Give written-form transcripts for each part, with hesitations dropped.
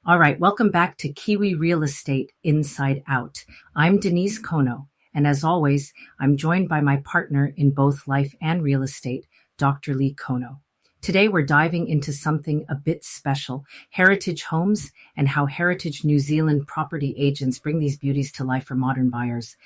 All right, welcome back to Kiwi Real Estate Inside Out. I'm Denise Kono, and as always, I'm joined by my partner in both life and real estate, Dr. Lee Kono. Today, we're diving into something a bit special, heritage homes and how heritage New Zealand property agents bring these beauties to life for modern buyers.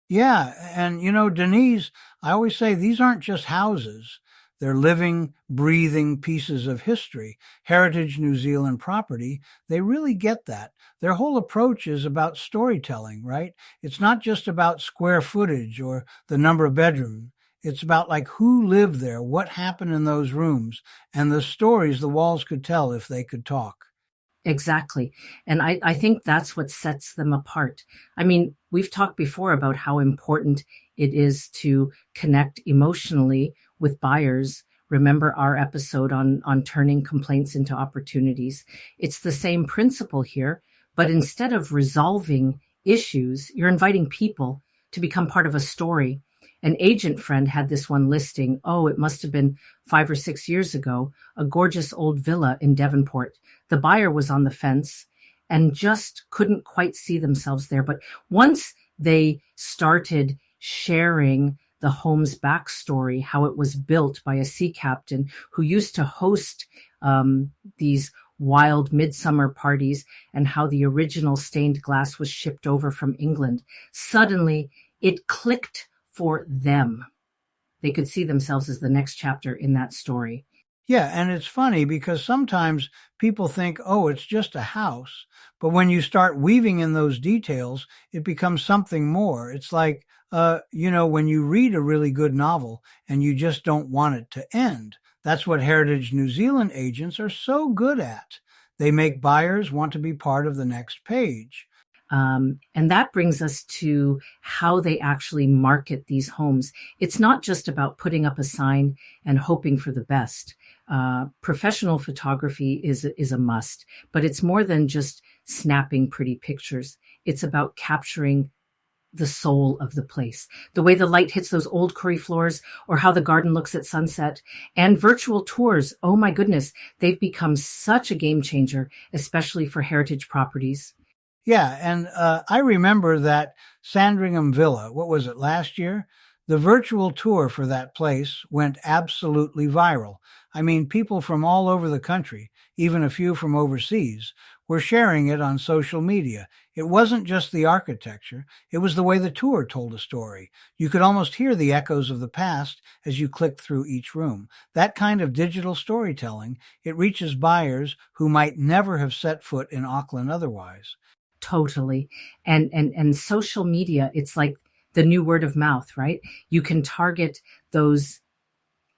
Yeah, and Denise, I always say these aren't just houses. They're living, breathing pieces of history. Heritage New Zealand property, they really get that. Their whole approach is about storytelling, right? It's not just about square footage or the number of bedrooms. It's about like who lived there, what happened in those rooms, and the stories the walls could tell if they could talk. Exactly. And I think that's what sets them apart. I mean, we've talked before about how important it is to connect emotionally with buyers. Remember our episode on turning complaints into opportunities. It's the same principle here, but instead of resolving issues, you're inviting people to become part of a story. An agent friend had this one listing. Oh, it must have been 5 or 6 years ago, a gorgeous old villa in Devonport. The buyer was on the fence and just couldn't quite see themselves there. But once they started sharing the home's backstory, how it was built by a sea captain who used to host these wild midsummer parties, and how the original stained glass was shipped over from England, suddenly it clicked for them. They could see themselves as the next chapter in that story. Yeah, and it's funny because sometimes people think, oh, it's just a house. But when you start weaving in those details, it becomes something more. It's like, when you read a really good novel and you just don't want it to end. That's what Heritage New Zealand agents are so good at. They make buyers want to be part of the next page. And that brings us to how they actually market these homes. It's not just about putting up a sign and hoping for the best. Professional photography is a must, but it's more than just snapping pretty pictures. It's about capturing the soul of the place, the way the light hits those old curry floors, or how the garden looks at sunset. And virtual tours, oh my goodness, they've become such a game changer, especially for heritage properties. Yeah, and I remember that Sandringham Villa, what was it, last year? The virtual tour for that place went absolutely viral. I mean, people from all over the country, even a few from overseas, were sharing it on social media. It wasn't just the architecture, it was the way the tour told a story. You could almost hear the echoes of the past as you clicked through each room. That kind of digital storytelling, it reaches buyers who might never have set foot in Auckland otherwise. Totally. And social media, it's like the new word of mouth, right? You can target those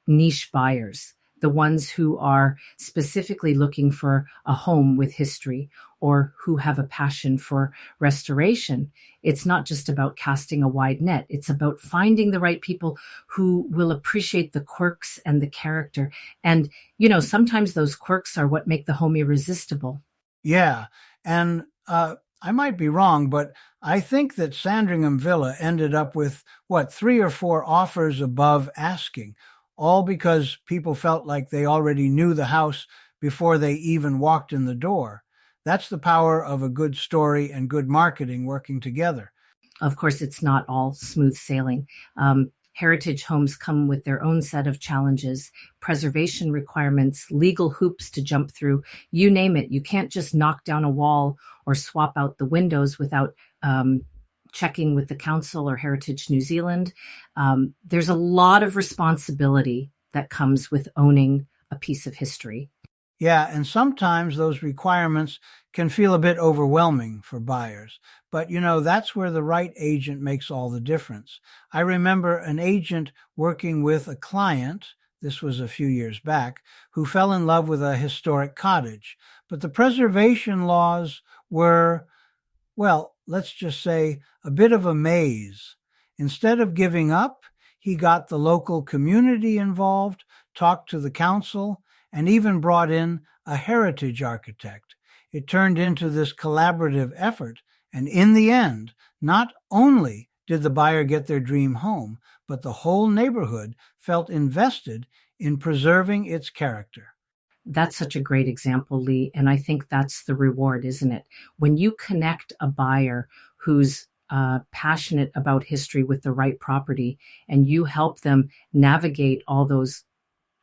niche buyers, the ones who are specifically looking for a home with history or who have a passion for restoration. It's not just about casting a wide net. It's about finding the right people who will appreciate the quirks and the character. And, sometimes those quirks are what make the home irresistible. Yeah, and I might be wrong, but I think that Sandringham Villa ended up with, 3 or 4 offers above asking, all because people felt like they already knew the house before they even walked in the door. That's the power of a good story and good marketing working together. Of course, it's not all smooth sailing. Heritage homes come with their own set of challenges, preservation requirements, legal hoops to jump through, you name it. You can't just knock down a wall or swap out the windows without checking with the council or Heritage New Zealand. There's a lot of responsibility that comes with owning a piece of history. Yeah, and sometimes those requirements can feel a bit overwhelming for buyers. But, that's where the right agent makes all the difference. I remember an agent working with a client, this was a few years back, who fell in love with a historic cottage. But the preservation laws were, well, let's just say, a bit of a maze. Instead of giving up, he got the local community involved, talked to the council, and even brought in a heritage architect. It turned into this collaborative effort, and in the end, not only did the buyer get their dream home, but the whole neighborhood felt invested in preserving its character. That's such a great example, Lee. And I think that's the reward, isn't it? When you connect a buyer who's passionate about history with the right property and you help them navigate all those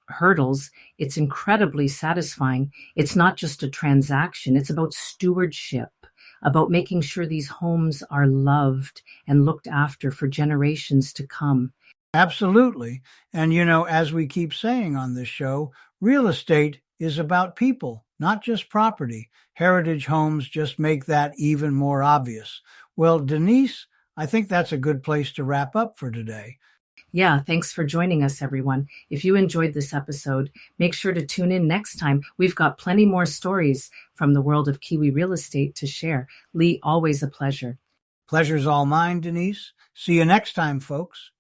hurdles, it's incredibly satisfying. It's not just a transaction, it's about stewardship, about making sure these homes are loved and looked after for generations to come. Absolutely. And as we keep saying on this show, real estate is about people, not just property. Heritage homes just make that even more obvious. Well, Denise, I think that's a good place to wrap up for today. Yeah, thanks for joining us, everyone. If you enjoyed this episode, make sure to tune in next time. We've got plenty more stories from the world of Kiwi real estate to share. Lee, always a pleasure. Pleasure's all mine, Denise. See you next time, folks.